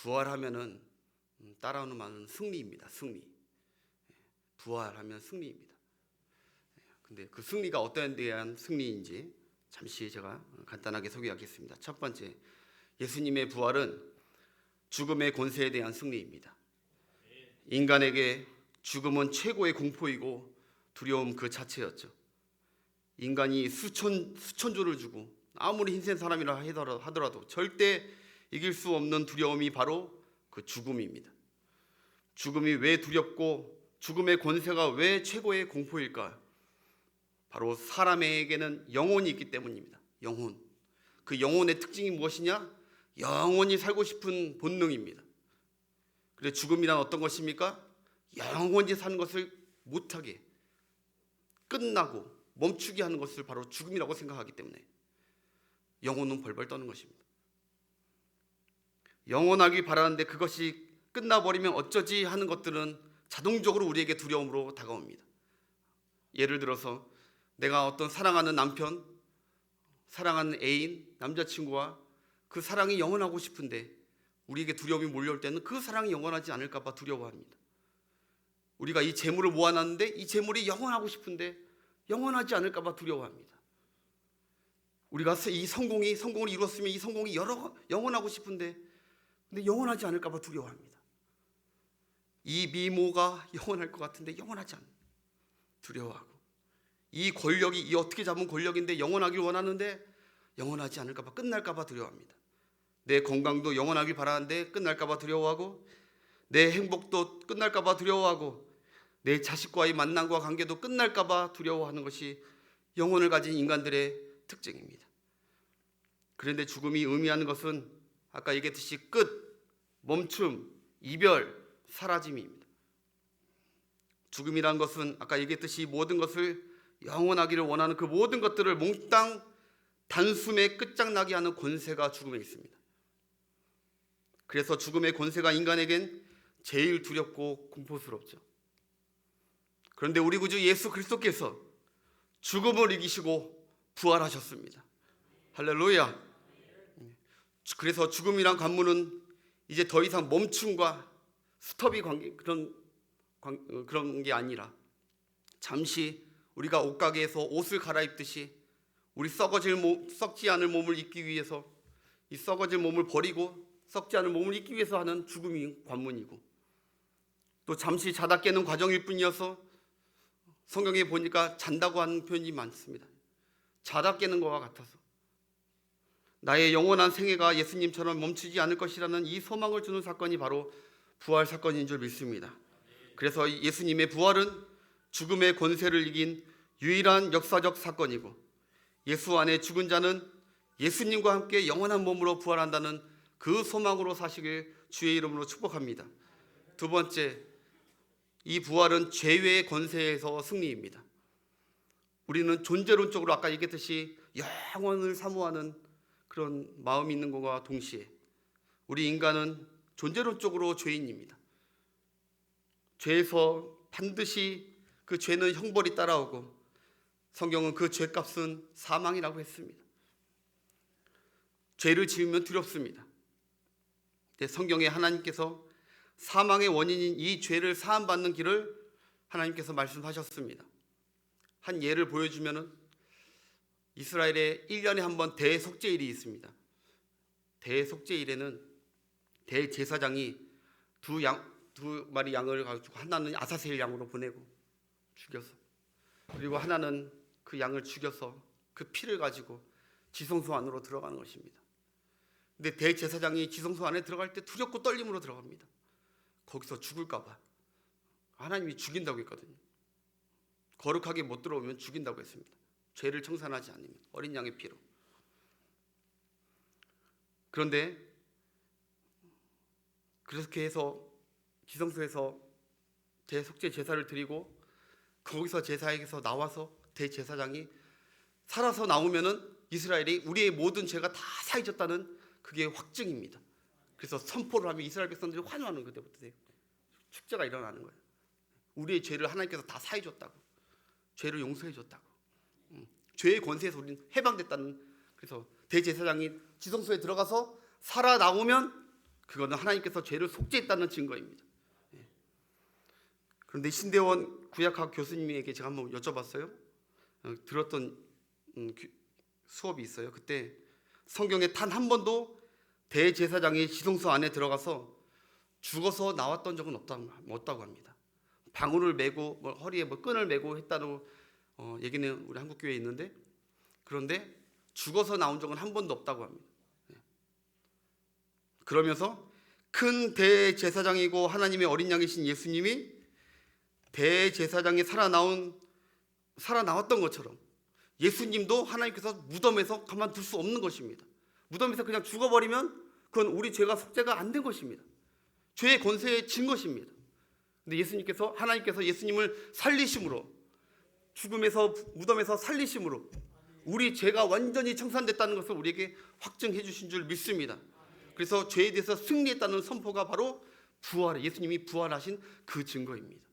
부활하면은 따라오는 말은 승리입니다. 승리. 부활하면 승리입니다. 근데 그 승리가 어떤 데 대한 승리인지 잠시 제가 간단하게 소개하겠습니다. 첫 번째, 예수님의 부활은 죽음의 권세에 대한 승리입니다. 인간에게 죽음은 최고의 공포이고 두려움 그 자체였죠. 인간이 수천조를 주고 아무리 힘센 사람이라 하더라도 절대 이길 수 없는 두려움이 바로 그 죽음입니다. 죽음이 왜 두렵고 죽음의 권세가 왜 최고의 공포일까? 바로 사람에게는 영혼이 있기 때문입니다. 영혼. 그 영혼의 특징이 무엇이냐? 영원히 살고 싶은 본능입니다. 그런데 죽음이란 어떤 것입니까? 영원히 사는 것을 못하게 끝나고 멈추게 하는 것을 바로 죽음이라고 생각하기 때문에 영혼은 벌벌 떠는 것입니다. 영원하길 바라는데 그것이 끝나버리면 어쩌지 하는 것들은 자동적으로 우리에게 두려움으로 다가옵니다. 예를 들어서 내가 어떤 사랑하는 남편, 사랑하는 애인, 남자친구와 그 사랑이 영원하고 싶은데 우리에게 두려움이 몰려올 때는 그 사랑이 영원하지 않을까 봐 두려워합니다. 우리가 이 재물을 모아놨는데 이 재물이 영원하고 싶은데 영원하지 않을까 봐 두려워합니다. 우리가 이 성공을 이루었으면 이 성공이 영원하고 싶은데 근데 영원하지 않을까 봐 두려워합니다. 이 미모가 영원할 것 같은데 영원하지 않아 두려워하고, 이 권력이 이 어떻게 잡은 권력인데 영원하길 원하는데 영원하지 않을까 봐 끝날까 봐 두려워합니다. 내 건강도 영원하길 바라는데 끝날까 봐 두려워하고, 내 행복도 끝날까 봐 두려워하고, 내 자식과의 만남과 관계도 끝날까 봐 두려워하는 것이 영혼을 가진 인간들의 특징입니다. 그런데 죽음이 의미하는 것은 아까 얘기했듯이 끝, 멈춤, 이별, 사라짐입니다. 죽음이란 것은 아까 얘기했듯이 모든 것을 영원하기를 원하는 그 모든 것들을 몽땅 단숨에 끝장나게 하는 권세가 죽음에 있습니다. 그래서 죽음의 권세가 인간에겐 제일 두렵고 공포스럽죠. 그런데 우리 구주 예수 그리스도께서 죽음을 이기시고 부활하셨습니다. 할렐루야. 그래서 죽음이란 관문은 이제 더 이상 멈춤과 스톱이 그런 게 아니라 잠시 우리가 옷가게에서 옷을 갈아입듯이 우리 썩지 않을 몸을 입기 위해서 이 썩어질 몸을 버리고 썩지 않을 몸을 입기 위해서 하는 죽음이 관문이고, 또 잠시 자다 깨는 과정일 뿐이어서 성경에 보니까 잔다고 하는 표현이 많습니다. 자다 깨는 것과 같아서 나의 영원한 생애가 예수님처럼 멈추지 않을 것이라는 이 소망을 주는 사건이 바로 부활 사건인 줄 믿습니다. 그래서 예수님의 부활은 죽음의 권세를 이긴 유일한 역사적 사건이고, 예수 안에 죽은 자는 예수님과 함께 영원한 몸으로 부활한다는 그 소망으로 사시길 주의 이름으로 축복합니다. 두 번째, 이 부활은 죄의 권세에서 승리입니다. 우리는 존재론적으로 아까 얘기했듯이 영원을 사모하는 그런 마음이 있는 것과 동시에 우리 인간은 존재론적으로 죄인입니다. 죄에서 반드시 그 죄는 형벌이 따라오고, 성경은 그 죄값은 사망이라고 했습니다. 죄를 지으면 두렵습니다. 성경에 하나님께서 사망의 원인인 이 죄를 사함받는 길을 하나님께서 말씀하셨습니다. 한 예를 보여주면은 이스라엘에 1년에 한 번 대속죄일이 있습니다. 대속죄일에는 대제사장이 두 마리 양을 가지고 하나는 아사셀 양으로 보내고 죽여서, 그리고 하나는 그 양을 죽여서 그 피를 가지고 지성소 안으로 들어가는 것입니다. 근데 대제사장이 지성소 안에 들어갈 때 두렵고 떨림으로 들어갑니다. 거기서 죽을까 봐. 하나님이 죽인다고 했거든요. 거룩하게 못 들어오면 죽인다고 했습니다. 죄를 청산하지 않으면 어린 양의 피로. 그런데 그렇게 해서 지성소에서 대속죄 제사를 드리고 거기서 제사에게서 나와서 대제사장이 살아서 나오면은 이스라엘이 우리의 모든 죄가 다 사해졌다는 그게 확증입니다. 그래서 선포를 하면 이스라엘 백성들이 환호하는, 그때부터 축제가 일어나는 거예요. 우리의 죄를 하나님께서 다 사해줬다고, 죄를 용서해줬다고, 죄의 권세에서 우리는 해방됐다는. 그래서 대제사장이 지성소에 들어가서 살아 나오면 그거는 하나님께서 죄를 속죄했다는 증거입니다. 그런데 신대원 구약학 교수님에게 제가 한번 여쭤봤어요. 들었던 수업이 있어요. 그때 성경에 단 한 번도 대제사장이 지성소 안에 들어가서 죽어서 나왔던 적은 없다고 합니다. 방울을 메고 허리에 끈을 메고 했다는 얘기는 우리 한국 교회에 있는데, 그런데 죽어서 나온 적은 한 번도 없다고 합니다. 그러면서 큰 대제사장이고 하나님의 어린 양이신 예수님이 대제사장이 살아나왔던 것처럼 예수님도 하나님께서 무덤에서 가만둘 수 없는 것입니다. 무덤에서 그냥 죽어버리면 그건 우리 죄가 속죄가 안 된 것입니다. 죄의 권세에 진 것입니다. 근데 하나님께서 예수님을 살리심으로, 죽음에서 무덤에서 살리심으로 우리 죄가 완전히 청산됐다는 것을 우리에게 확증해 주신 줄 믿습니다. 그래서 죄에 대해서 승리했다는 선포가 바로 예수님이 부활하신 그 증거입니다.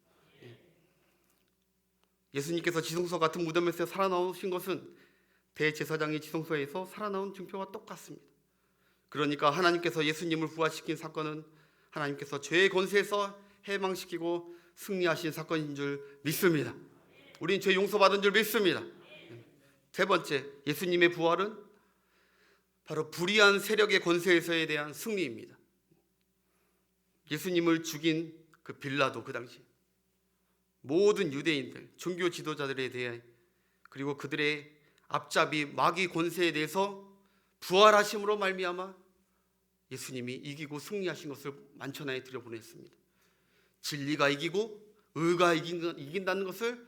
예수님께서 지성소 같은 무덤에서 살아나오신 것은 대제사장이 지성소에서 살아나온 증표와 똑같습니다. 그러니까 하나님께서 예수님을 부활시킨 사건은 하나님께서 죄의 권세에서 해방시키고 승리하신 사건인 줄 믿습니다. 우린 죄 용서받은 줄 믿습니다. 세 번째, 예수님의 부활은 바로 불의한 세력의 권세에서에 대한 승리입니다. 예수님을 죽인 그 빌라도, 그 당시 모든 유대인들, 종교 지도자들에 대해, 그리고 그들의 앞잡이 마귀 권세에 대해서 부활하심으로 말미암아 예수님이 이기고 승리하신 것을 만천하에 들여보냈습니다. 진리가 이기고 의가 이긴다는 것을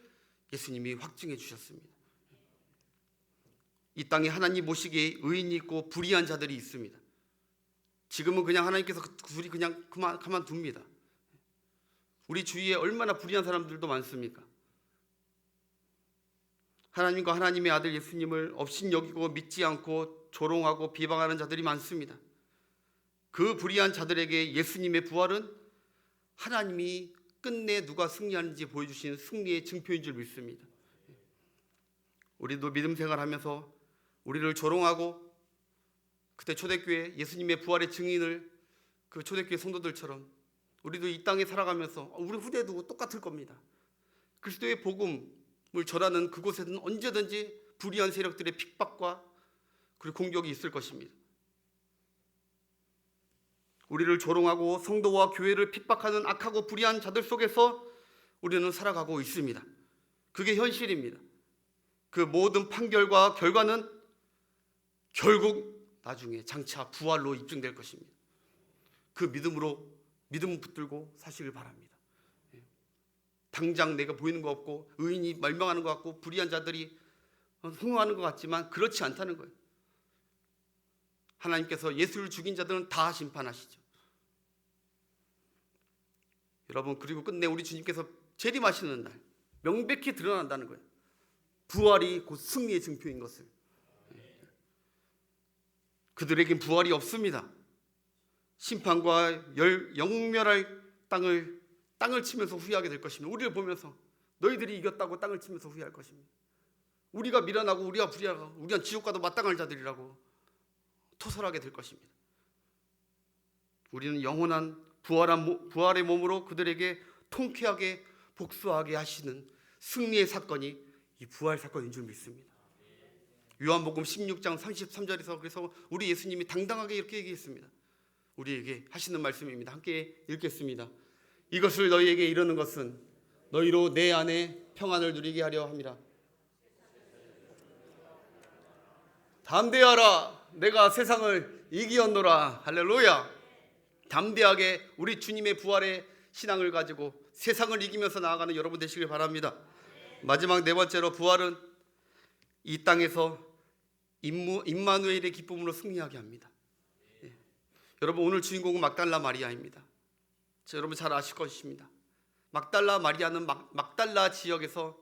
예수님이 확증해 주셨습니다. 이 땅에 하나님 보시기에 의인이 있고 불의한 자들이 있습니다. 지금은 그냥 하나님께서 둘이 그냥 가만둡니다. 우리 주위에 얼마나 불의한 사람들도 많습니까? 하나님과 하나님의 아들 예수님을 업신여기고 믿지 않고 조롱하고 비방하는 자들이 많습니다. 그 불의한 자들에게 예수님의 부활은 하나님이 끝내 누가 승리하는지 보여주신 승리의 증표인 줄 믿습니다. 우리도 믿음 생활하면서 우리를 조롱하고, 그때 초대교회 예수님의 부활의 증인을 그 초대교회 성도들처럼 우리도 이 땅에 살아가면서 우리 후대도 똑같을 겁니다. 그리스도의 복음을 전하는 그곳에는 언제든지 불의한 세력들의 핍박과 그리고 공격이 있을 것입니다. 우리를 조롱하고 성도와 교회를 핍박하는 악하고 불의한 자들 속에서 우리는 살아가고 있습니다. 그게 현실입니다. 그 모든 판결과 결과는 결국 나중에 장차 부활로 입증될 것입니다. 그 믿음 붙들고 사시길 바랍니다. 당장 내가 보이는 것 없고 의인이 멸망하는 것 같고 불의한 자들이 흥하는 것 같지만 그렇지 않다는 거예요. 하나님께서 예수를 죽인 자들은 다 심판하시죠. 여러분, 그리고 끝내 우리 주님께서 재림하시는 날 명백히 드러난다는 거예요. 부활이 곧 승리의 증표인 것을. 그들에겐 부활이 없습니다. 심판과 영멸할 땅을 치면서 후회하게 될 것입니다. 우리를 보면서 너희들이 이겼다고 땅을 치면서 후회할 것입니다. 우리가 미련하고 우리가 불의하고 우리가 지옥 가도 마땅할 자들이라고 토설하게 될 것입니다. 우리는 영원한 부활의 몸으로 그들에게 통쾌하게 복수하게 하시는 승리의 사건이 이 부활 사건인 줄 믿습니다. 요한복음 16장 33절에서 그래서 우리 예수님이 당당하게 이렇게 얘기했습니다. 우리에게 하시는 말씀입니다. 함께 읽겠습니다. 이것을 너희에게 이르는 것은 너희로 내 안에 평안을 누리게 하려 함이라. 담대하라, 내가 세상을 이기었노라. 할렐루야. 담대하게 우리 주님의 부활의 신앙을 가지고 세상을 이기면서 나아가는 여러분 되시길 바랍니다. 마지막 네 번째로, 부활은 이 땅에서 임마누엘의 기쁨으로 승리하게 합니다. 여러분, 오늘 주인공은 막달라 마리아입니다. 여러분 잘 아실 것입니다. 막달라 마리아는 막달라 지역에서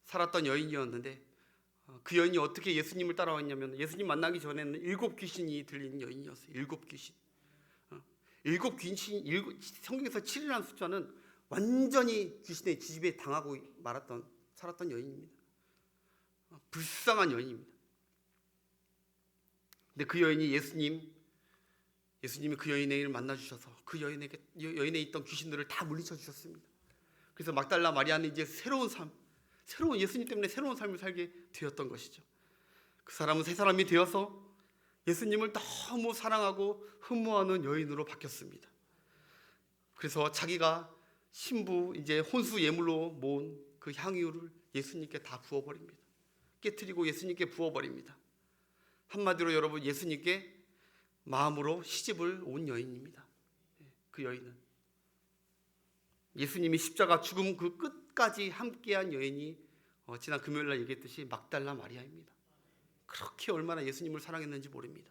살았던 여인이었는데, 그 여인이 어떻게 예수님을 따라왔냐면, 예수님 만나기 전에는 7 귀신이 들리는 여인이었어요. 7 귀신. 7 귀신, 성경에서 7이라는 숫자는 완전히 귀신의 지집에 당하고 살았던 여인입니다. 불쌍한 여인입니다. 근데 그 여인이 예수님 예수님이 그 여인을 만나 주셔서 그 여인에 있던 귀신들을 다 물리쳐 주셨습니다. 그래서 막달라 마리아는 이제 새로운 예수님 때문에 새로운 삶을 살게 되었던 것이죠. 그 사람은 새 사람이 되어서 예수님을 너무 사랑하고 흠모하는 여인으로 바뀌었습니다. 그래서 자기가 신부 이제 혼수 예물로 모은 그 향유를 예수님께 다 부어버립니다. 깨트리고 예수님께 부어버립니다. 한마디로 여러분, 예수님께 마음으로 시집을 온 여인입니다. 그 여인은 예수님이 십자가 죽음 그 끝까지 함께한 여인이 지난 금요일날 얘기했듯이 막달라 마리아입니다. 그렇게 얼마나 예수님을 사랑했는지 모릅니다.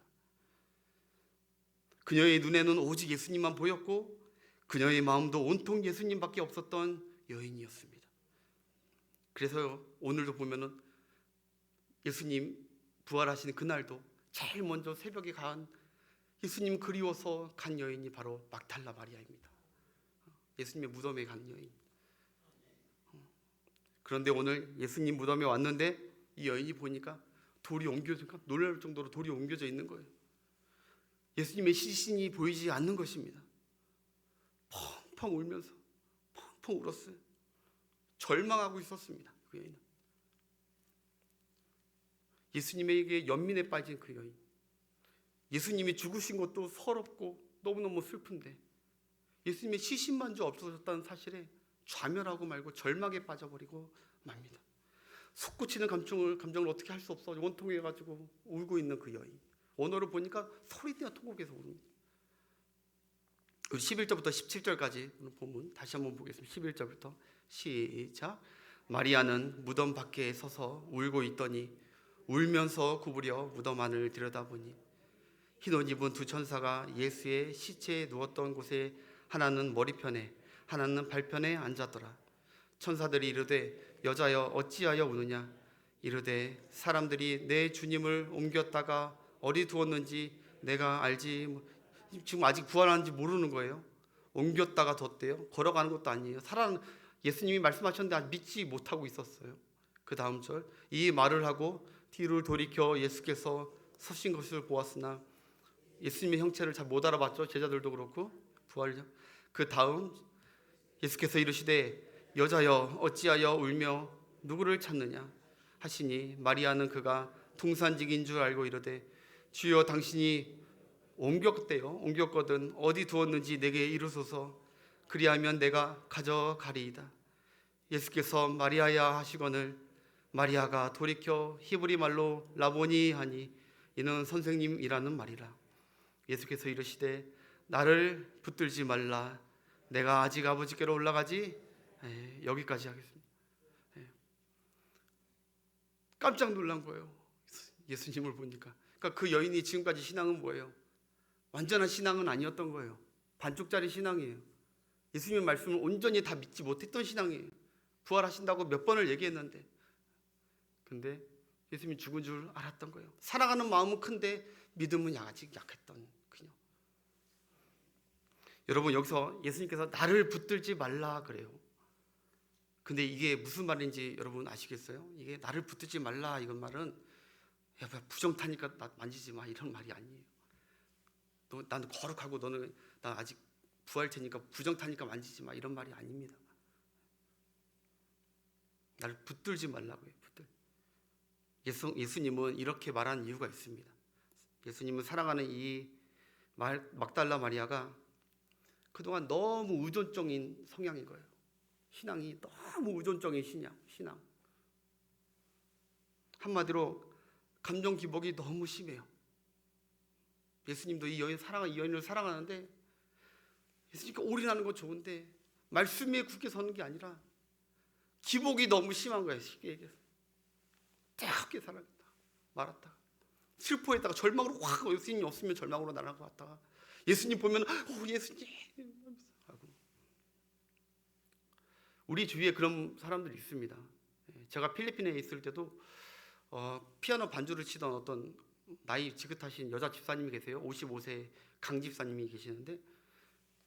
그녀의 눈에는 오직 예수님만 보였고 그녀의 마음도 온통 예수님밖에 없었던 여인이었습니다. 그래서 오늘도 보면은 예수님 부활하신 그날도 제일 먼저 새벽에 간 예수님 그리워서 간 여인이 바로 막달라 마리아입니다. 예수님의 무덤에 간 여인. 그런데 오늘 예수님 무덤에 왔는데 이 여인이 보니까 돌이 옮겨지니까 놀랄 정도로 돌이 옮겨져 있는 거예요. 예수님의 시신이 보이지 않는 것입니다. 펑펑 울면서 펑펑 울었어요. 절망하고 있었습니다. 그 여인은 예수님에게 연민에 빠진 그 여인. 예수님이 죽으신 것도 서럽고 너무너무 슬픈데 예수님의 시신만저 없어졌다는 사실에 좌멸하고 말고 절망에 빠져버리고 맙니다. 솟구치는 감정을 어떻게 할 수 없어 원통해가지고 울고 있는 그 여인. 원어를 보니까 소리내어 통곡해서 우는. 11절부터 17절까지 본문 다시 한번 보겠습니다. 11절부터 시작. 마리아는 무덤 밖에 서서 울고 있더니 울면서 구부려 무덤 안을 들여다보니 흰옷 입은 두 천사가 예수의 시체에 누웠던 곳에 하나는 머리편에 하나는 발편에 앉았더라. 천사들이 이르되 여자여 어찌하여 우느냐. 이르되 사람들이 내 주님을 옮겼다가 어디 두었는지 내가 알지. 지금 아직 부활하는지 모르는 거예요. 옮겼다가 뒀대요. 걸어가는 것도 아니에요. 예수님이 말씀하셨는데 믿지 못하고 있었어요. 그 다음 절, 이 말을 하고 뒤를 돌이켜 예수께서 서신 것을 보았으나 예수님의 형체를 잘 못 알아봤죠. 제자들도 그렇고 부활. 그 다음 예수께서 이르시되 여자여 어찌하여 울며 누구를 찾느냐 하시니 마리아는 그가 동산직인 줄 알고 이르되 주여 당신이 옮겼거든 어디 두었는지 내게 이르소서. 그리하면 내가 가져가리이다. 예수께서 마리아야 하시거늘 마리아가 돌이켜 히브리 말로 라보니 하니 이는 선생님이라는 말이라. 예수께서 이르시되 나를 붙들지 말라. 내가 아직 아버지께로 올라가지. 여기까지 하겠습니다. 깜짝 놀란 거예요. 예수님을 보니까. 그러니까 그 여인이 지금까지 신앙은 뭐예요? 완전한 신앙은 아니었던 거예요. 반쪽짜리 신앙이에요. 예수님의 말씀을 온전히 다 믿지 못했던 신앙이에요. 부활하신다고 몇 번을 얘기했는데 근데 예수님이 죽은 줄 알았던 거예요. 사랑하는 마음은 큰데 믿음은 아직 약했던 그녀. 여러분 여기서 예수님께서 나를 붙들지 말라 그래요. 근데 이게 무슨 말인지 여러분 아시겠어요? 이게 나를 붙들지 말라 이건 말은 야 부정 타니까 나 만지지 마 이런 말이 아니에요. 나는 거룩하고 너는 나 아직 부활 테니까 부정 타니까 만지지 마 이런 말이 아닙니다. 나를 붙들지 말라고요. 예수님은 이렇게 말한 이유가 있습니다. 예수님은 사랑하는 이 막달라 마리아가 그동안 너무 의존적인 성향인 거예요. 신앙이 너무 의존적인 신앙. 한마디로 감정 기복이 너무 심해요. 예수님도 이 여인을 사랑하는데 예수님께 올인하는 건 좋은데 말씀에 굳게 서는 게 아니라 기복이 너무 심한 거예요. 쉽게 얘기해서 뜨겁게 살아갔다 말았다 슬퍼했다가 절망으로 확 예수님이 없으면 절망으로 날아갔다가 예수님 보면 예수님 하고. 우리 주위에 그런 사람들이 있습니다. 제가 필리핀에 있을 때도 피아노 반주를 치던 어떤 나이 지긋하신 여자 집사님이 계세요. 55세 강 집사님이 계시는데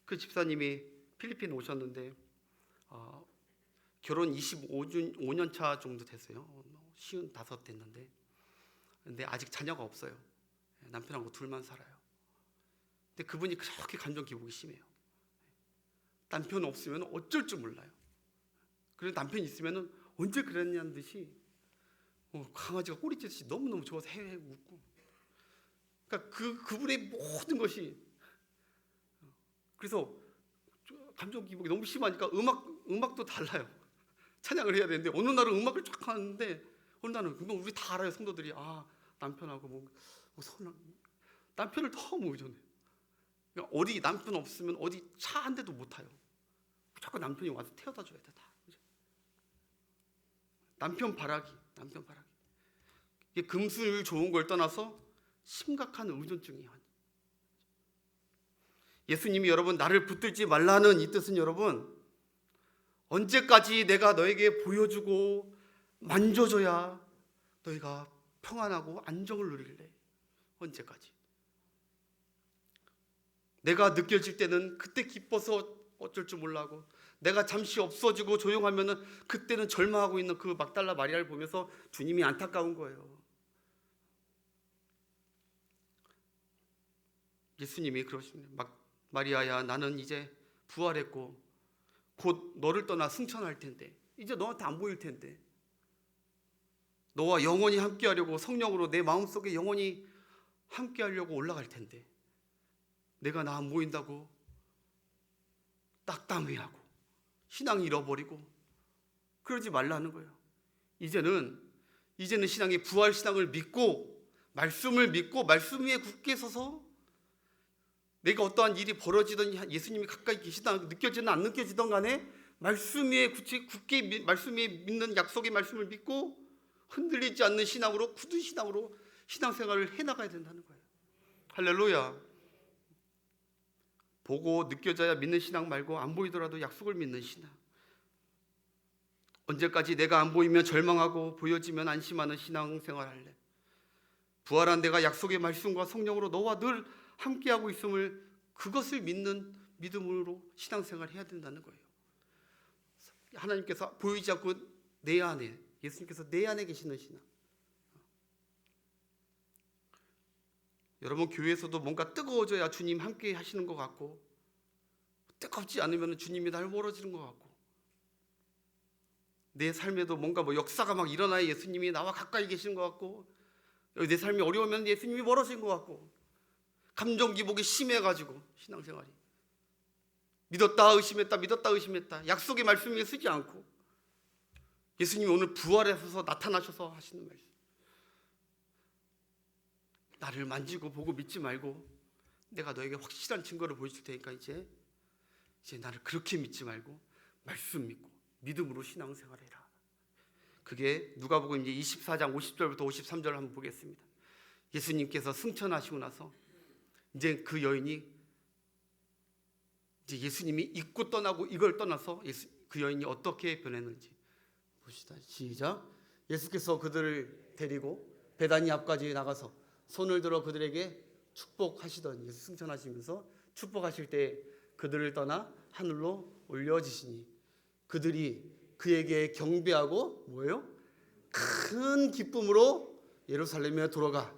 그 집사님이 필리핀에 오셨는데 결혼 25년 차 정도 됐어요. 55 됐는데 근데 아직 자녀가 없어요. 남편하고 둘만 살아요. 근데 그분이 그렇게 감정 기복이 심해요. 남편 없으면 어쩔 줄 몰라요. 그리고 남편 있으면 언제 그랬냐는 듯이 강아지가 꼬리치듯이 너무너무 좋아서 헤헤 웃고. 그러니까 그분의 모든 것이, 그래서 감정 기복이 너무 심하니까 음악도 달라요. 찬양을 해야 되는데 어느 날은 음악을 쫙 하는데 어느 날은, 그건 우리 다 알아요. 성도들이 남편하고 남편을 너무 의존해. 그러니까 어디 남편 없으면 어디 차 한 대도 못 타요. 자꾸 남편이 와서 태워다 줘야 돼. 다. 남편 바라기. 이게 금술 좋은 걸 떠나서 심각한 의존증이에요. 예수님이 여러분 나를 붙들지 말라는 이 뜻은, 여러분 언제까지 내가 너에게 보여주고 만져줘야 너희가 평안하고 안정을 누릴래? 언제까지? 내가 느껴질 때는 그때 기뻐서 어쩔 줄 몰라고, 내가 잠시 없어지고 조용하면은 그때는 절망하고 있는 그 막달라 마리아를 보면서 주님이 안타까운 거예요. 예수님이 그러십니다. 마리아야, 나는 이제 부활했고 곧 너를 떠나 승천할 텐데, 이제 너한테 안 보일 텐데, 너와 영원히 함께하려고 성령으로 내 마음속에 영원히 함께하려고 올라갈 텐데, 내가 나 안 보인다고 딱담회하고 신앙 잃어버리고 그러지 말라는 거예요. 이제는 신앙이 부활 신앙을 믿고 말씀을 믿고 말씀 위에 굳게 서서, 내가 어떠한 일이 벌어지든 예수님이 가까이 계시다 느껴지든 안 느껴지든 간에 말씀 위에 굳게 말씀 위에 믿는 약속의 말씀을 믿고 흔들리지 않는 신앙으로, 굳은 신앙으로 신앙생활을 해나가야 된다는 거예요. 할렐루야. 보고 느껴져야 믿는 신앙 말고 안 보이더라도 약속을 믿는 신앙. 언제까지 내가 안 보이면 절망하고 보여지면 안심하는 신앙생활 할래? 부활한 내가 약속의 말씀과 성령으로 너와 늘 함께하고 있음을, 그것을 믿는 믿음으로 신앙생활을 해야 된다는 거예요. 하나님께서 보이지 않고 내 안에, 예수님께서 내 안에 계시는 신앙. 여러분 교회에서도 뭔가 뜨거워져야 주님 함께 하시는 것 같고, 뜨겁지 않으면 주님이 날 멀어지는 것 같고, 내 삶에도 뭔가 역사가 막 일어나야 예수님이 나와 가까이 계시는 것 같고, 내 삶이 어려우면 예수님이 멀어진 것 같고, 감정 기복이 심해가지고 신앙생활이 믿었다 의심했다 약속의 말씀에 쓰지 않고, 예수님이 오늘 부활하셔서 나타나셔서 하시는 말씀, 나를 만지고 보고 믿지 말고 내가 너에게 확실한 증거를 보여줄 테니까 이제 나를 그렇게 믿지 말고 말씀 믿고 믿음으로 신앙생활해라. 그게 누가복음 이제 24장 50절부터 53절 한번 보겠습니다. 예수님께서 승천하시고 나서 이제 그 여인이, 이제 예수님이 잊고 떠나고 이걸 떠나서 그 여인이 어떻게 변했는지 봅시다. 시작. 예수께서 그들을 데리고 베다니 앞까지 나가서 손을 들어 그들에게 축복하시더니, 예수 승천하시면서 축복하실 때 그들을 떠나 하늘로 올려지시니 그들이 그에게 경배하고 뭐예요? 큰 기쁨으로 예루살렘에 돌아가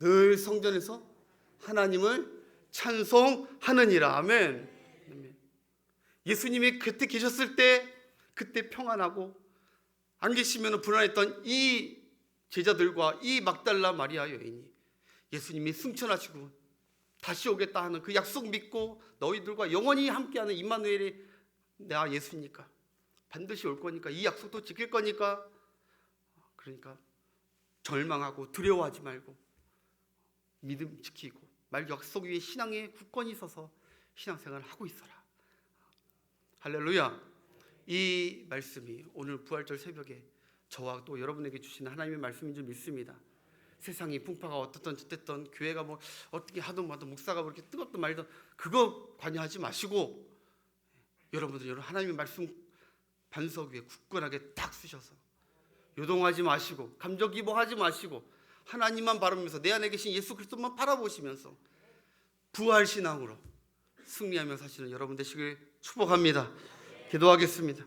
늘 성전에서 하나님을 찬송하느니라. 아멘. 예수님이 그때 계셨을 때 그때 평안하고, 안 계시면 불안했던 이 제자들과 이 막달라 마리아 여인이 예수님이 승천하시고 다시 오겠다 하는 그 약속 믿고 너희들과 영원히 함께하는 임마누엘이 나 예수니까, 반드시 올 거니까, 이 약속도 지킬 거니까, 그러니까 절망하고 두려워하지 말고 믿음 지키고 약속 위에 신앙에 굳건히 서서 신앙생활을 하고 있어라. 할렐루야. 이 말씀이 오늘 부활절 새벽에 저와 또 여러분에게 주시는 하나님의 말씀인 줄 믿습니다. 세상이 풍파가 어떻든 저쨌든 교회가 뭐 어떻게 하든 뭐든 목사가 그렇게 뜨겁든 말든 그거 관여하지 마시고, 여러분들 하나님의 말씀 반석 위에 굳건하게 딱 쓰셔서 요동하지 마시고 감정 기복하지 마시고 하나님만 바라보면서 내 안에 계신 예수 그리스도만 바라보시면서 부활 신앙으로 승리하며 사시는 여러분 되시길 축복합니다. 기도하겠습니다.